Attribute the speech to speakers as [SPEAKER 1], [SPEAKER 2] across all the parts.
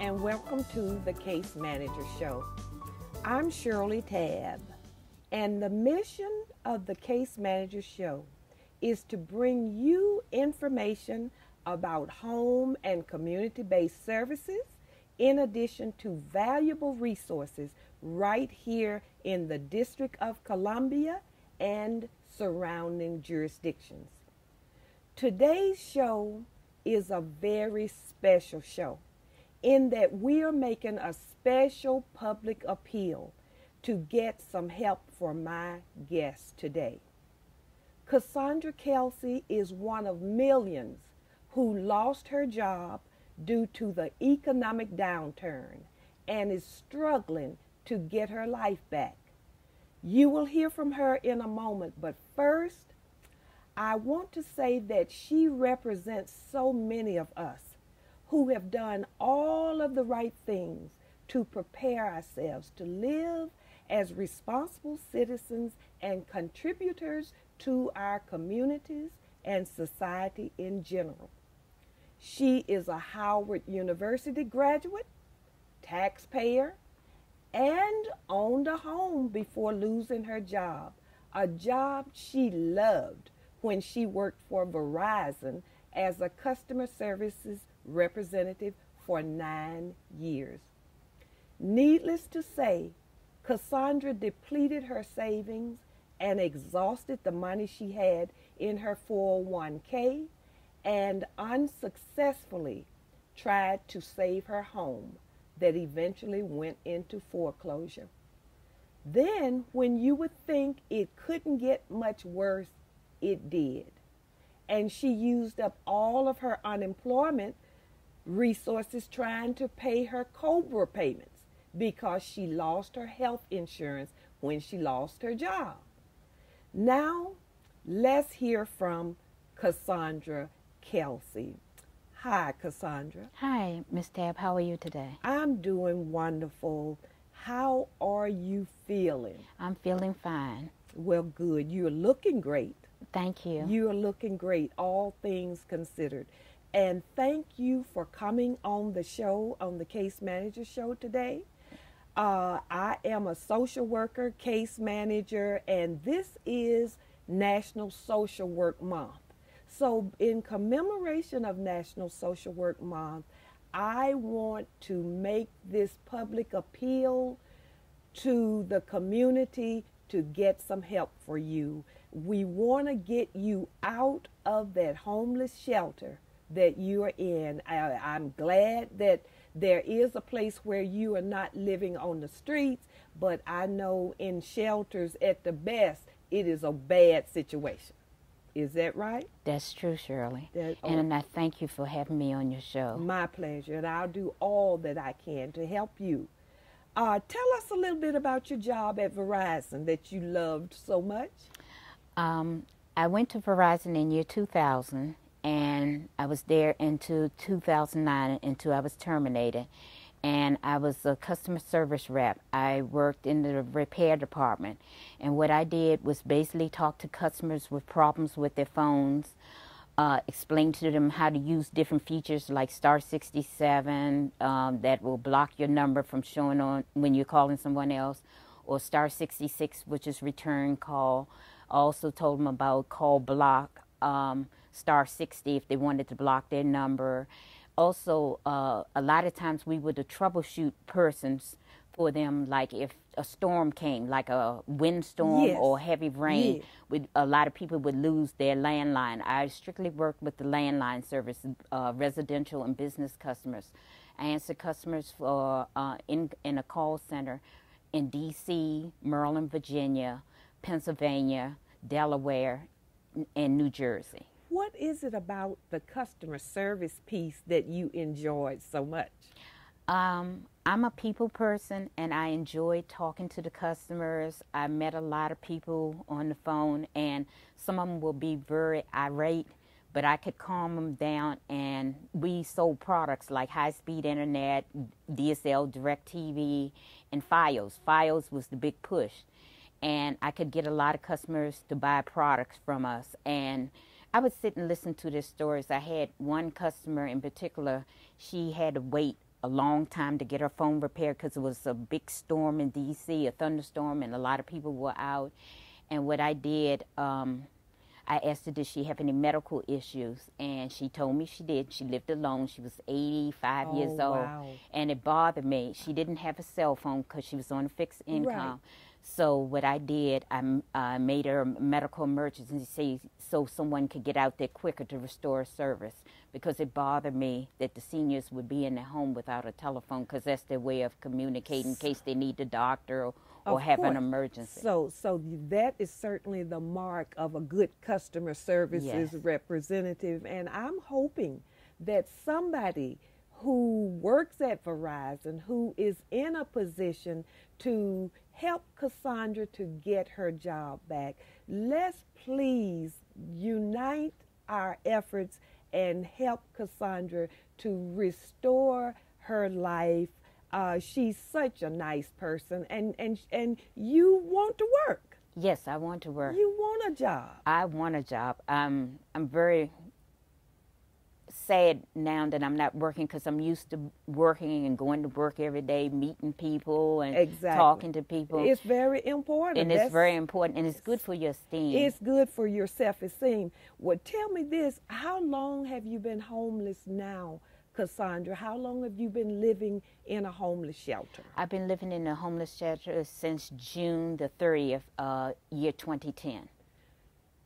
[SPEAKER 1] and welcome to the Case Manager Show. I'm Shirley Tabb, and the mission of the Case Manager Show is to bring you information about home and community-based services, in addition to valuable resources right here in the District of Columbia and surrounding jurisdictions. Today's show is a very special show in that we are making a special public appeal to get some help for my guest today. Cassandra Kelsey is one of millions who lost her job due to the economic downturn and is struggling to get her life back. You will hear from her in a moment, but first, I want to say that she represents so many of us who have done all of the right things to prepare ourselves to live as responsible citizens and contributors to our communities and society in general. She is a Howard University graduate, taxpayer, and owned a home before losing her job, a job she loved when she worked for Verizon as a customer services representative for 9 years. Needless to say, Cassandra depleted her savings and exhausted the money she had in her 401k and unsuccessfully tried to save her home that eventually went into foreclosure. Then, when you would think it couldn't get much worse, it did. And she used up all of her unemployment resources trying to pay her COBRA payments because she lost her health insurance when she lost her job. Now, let's hear from Cassandra Kelsey. Hi, Cassandra.
[SPEAKER 2] Hi, Ms. Tabb. How are you today?
[SPEAKER 1] I'm doing wonderful. How are you feeling?
[SPEAKER 2] I'm feeling fine.
[SPEAKER 1] Well, good. You're looking great.
[SPEAKER 2] Thank you.
[SPEAKER 1] You are looking great, all things considered. And thank you for coming on the show, on the Case Manager Show today. I am a social worker, case manager, and this is National Social Work Month. So in commemoration of National Social Work Month, I want to make this public appeal to the community to get some help for you. We want to get you out of that homeless shelter that you are in. I'm glad that there is a place where you are not living on the streets, but I know in shelters at the best, it is a bad situation. Is that right?
[SPEAKER 2] That's true, Shirley. And I thank you for having me on your show.
[SPEAKER 1] My pleasure, and I'll do all that I can to help you. Tell us a little bit about your job at Verizon that you loved so much.
[SPEAKER 2] I went to Verizon in year 2000, and I was there until 2009 until I was terminated. And I was a customer service rep. I worked in the repair department. And what I did was basically talk to customers with problems with their phones, explain to them how to use different features like star 67 that will block your number from showing on when you're calling someone else, or star 66, which is return call. I also told them about call block, star 60 if they wanted to block their number. Also, a lot of times we would troubleshoot persons for them, like if a storm came, like a windstorm or heavy rain, a lot of people would lose their landline. I strictly worked with the landline service, residential and business customers. I answered customers for in a call center in D.C., Maryland, Virginia, Pennsylvania, Delaware, and New Jersey.
[SPEAKER 1] What is it about the customer service piece that you enjoyed so much?
[SPEAKER 2] I'm a people person, and I enjoy talking to the customers. I met a lot of people on the phone, and some of them will be very irate, but I could calm them down, and we sold products like high-speed internet, DSL, DirecTV, and Fios. Fios was the big push, and I could get a lot of customers to buy products from us, and I would sit and listen to their stories. I had one customer in particular, she had to wait a long time to get her phone repaired because it was a big storm in D.C., a thunderstorm, and a lot of people were out. And what I did, I asked her, did she have any medical issues? And she told me she did. She lived alone. She was 85 years old.
[SPEAKER 1] Wow.
[SPEAKER 2] And it bothered me. She didn't have a cell phone because she was on a fixed income.
[SPEAKER 1] Right.
[SPEAKER 2] So what I did, I made her a medical emergency so someone could get out there quicker to restore service, because it bothered me that the seniors would be in their home without a telephone, because that's their way of communicating in case they need the doctor or have an emergency.
[SPEAKER 1] So that is certainly the mark of a good customer services representative. And I'm hoping that somebody who works at Verizon, who is in a position to help Cassandra to get her job back, let's please unite our efforts and help Cassandra to restore her life. She's such a nice person, and you want to work.
[SPEAKER 2] Yes, I want to work.
[SPEAKER 1] You want a job.
[SPEAKER 2] I want a job. I'm very sad now that I'm not working, because I'm used to working and going to work every day, meeting people and talking to people.
[SPEAKER 1] It's very important.
[SPEAKER 2] And it's very important, and it's good for your esteem.
[SPEAKER 1] It's good for your self-esteem. Well, tell me this. How long have you been homeless now, Cassandra? How long have you been living in a homeless shelter?
[SPEAKER 2] I've been living in a homeless shelter since June the 30th, year 2010.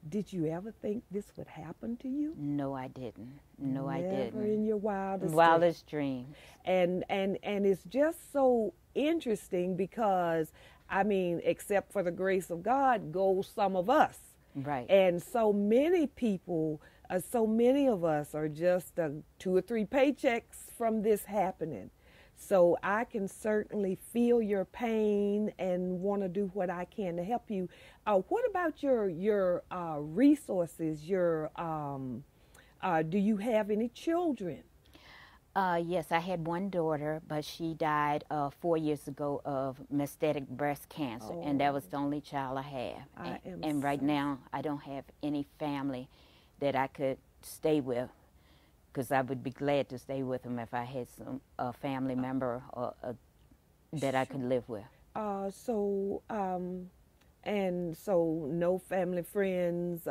[SPEAKER 1] Did you ever think this would happen to you?
[SPEAKER 2] No, I didn't. No, I didn't.
[SPEAKER 1] Never in your
[SPEAKER 2] wildest dream.
[SPEAKER 1] And it's just so interesting because, I mean, except for the grace of God, goes some of us.
[SPEAKER 2] Right.
[SPEAKER 1] And so many people, so many of us are just 2 or 3 paychecks from this happening. So I can certainly feel your pain and want to do what I can to help you. What about your resources? Do you have any children?
[SPEAKER 2] Yes, I had one daughter, but she died 4 years ago of metastatic breast cancer, and that was the only child I have. And right now, I don't have any family that I could stay with, because I would be glad to stay with them if I had a family member that I could live with.
[SPEAKER 1] So no family, friends,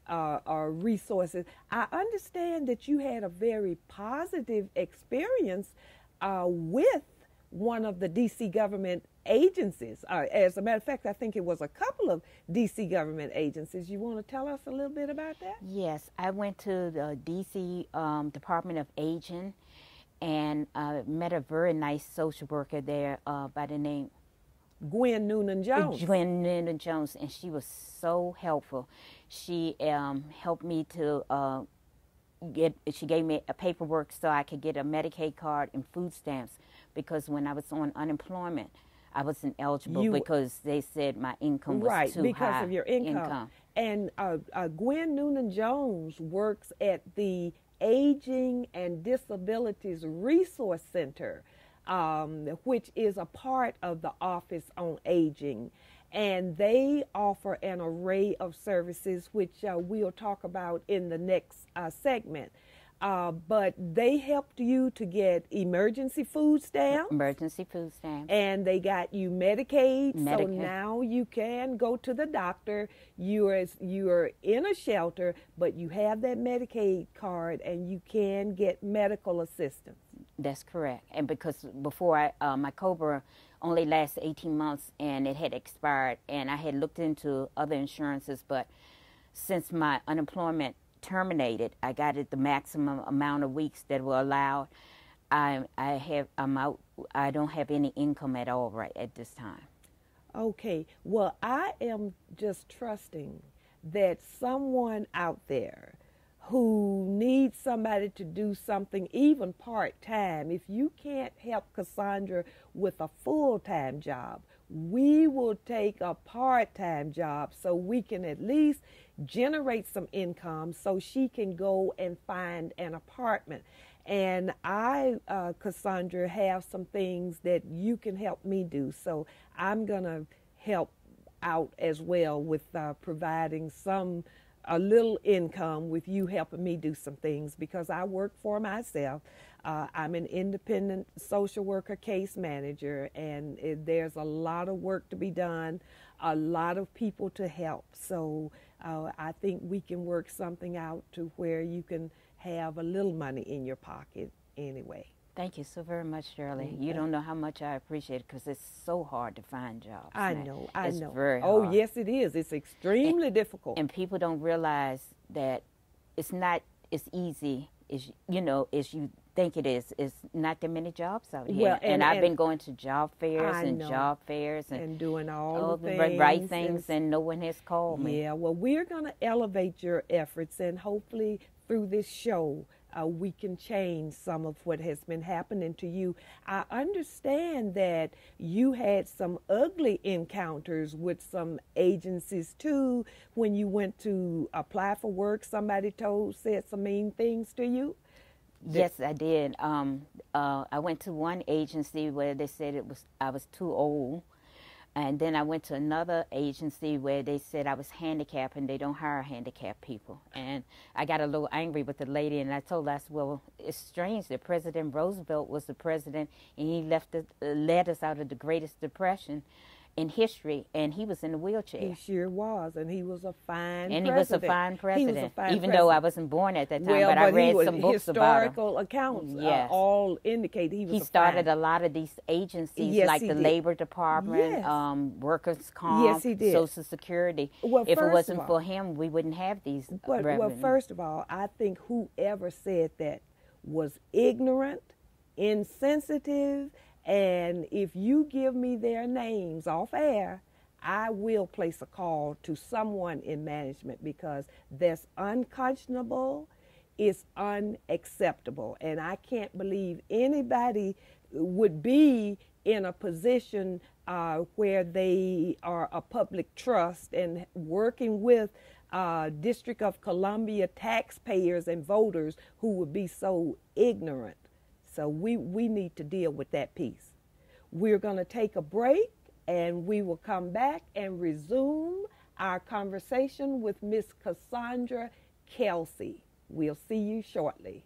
[SPEAKER 1] or resources. I understand that you had a very positive experience with one of the D.C. government agencies. As a matter of fact, I think it was a couple of D.C. government agencies. You want to tell us a little bit about that?
[SPEAKER 2] Yes, I went to the D.C. Department of Aging, and met a very nice social worker there by the name
[SPEAKER 1] Gwen Noonan-Jones.
[SPEAKER 2] Gwen Noonan-Jones, and she was so helpful. She helped me to she gave me a paperwork so I could get a Medicaid card and food stamps, because when I was on unemployment, I wasn't eligible because they said my income was too high.
[SPEAKER 1] Right, because of your income. And Gwen Noonan-Jones works at the Aging and Disabilities Resource Center, which is a part of the Office on Aging. And they offer an array of services, which we'll talk about in the next segment. But they helped you to get emergency food stamps.
[SPEAKER 2] Emergency food stamps.
[SPEAKER 1] And they got you Medicaid. So now you can go to the doctor. You're in a shelter, but you have that Medicaid card and you can get medical assistance.
[SPEAKER 2] That's correct. And because before my COBRA only lasted 18 months and it had expired, and I had looked into other insurances, but since my unemployment terminated, I got it the maximum amount of weeks that were allowed. I'm out. I don't have any income at all right at this time. Okay.
[SPEAKER 1] Well, I am just trusting that someone out there who needs somebody to do something even part-time, if you can't help Cassandra with a full-time job, we will take a part-time job so we can at least generate some income so she can go and find an apartment. And I, Cassandra, have some things that you can help me do. So I'm going to help out as well with providing a little income with you helping me do some things, because I work for myself. I'm an independent social worker case manager, and there's a lot of work to be done, a lot of people to help. So I think we can work something out to where you can have a little money in your pocket anyway.
[SPEAKER 2] Thank you so very much, Shirley. You don't know how much I appreciate it because it's so hard to find jobs.
[SPEAKER 1] I know.
[SPEAKER 2] It's very hard.
[SPEAKER 1] Oh, yes, it is. It's extremely difficult.
[SPEAKER 2] And people don't realize that it's not as easy as you think it is. It's not that many jobs out here.
[SPEAKER 1] Well, and
[SPEAKER 2] I've been going to job fairs
[SPEAKER 1] and doing all the
[SPEAKER 2] right things, and no one has called me.
[SPEAKER 1] Yeah, well, we're going to elevate your efforts, and hopefully through this show, we can change some of what has been happening to you. I understand that you had some ugly encounters with some agencies too. When you went to apply for work, somebody said some mean things to you?
[SPEAKER 2] Yes, I did. I went to one agency where they said I was too old. And then I went to another agency where they said I was handicapped and they don't hire handicapped people. And I got a little angry with the lady, and I told her, I said, well, it's strange that President Roosevelt was the president and he led us out of the Greatest Depression in history, and he was in a wheelchair.
[SPEAKER 1] He sure was, and he was a fine president.
[SPEAKER 2] And he was a fine president,
[SPEAKER 1] even
[SPEAKER 2] though I wasn't born at that time, but I read some books about him.
[SPEAKER 1] Historical accounts all indicate he was
[SPEAKER 2] He started a lot of these agencies, like the Labor Department, Workers' Comp,
[SPEAKER 1] yes, he did.
[SPEAKER 2] Social Security.
[SPEAKER 1] Well,
[SPEAKER 2] if it wasn't for him, we wouldn't have these revenues.
[SPEAKER 1] Well, first of all, I think whoever said that was ignorant, insensitive, and if you give me their names off air, I will place a call to someone in management, because that's unconscionable, it's unacceptable. And I can't believe anybody would be in a position where they are a public trust and working with District of Columbia taxpayers and voters who would be so ignorant. So we need to deal with that piece. We're going to take a break, and we will come back and resume our conversation with Miss Cassandra Kelsey. We'll see you shortly.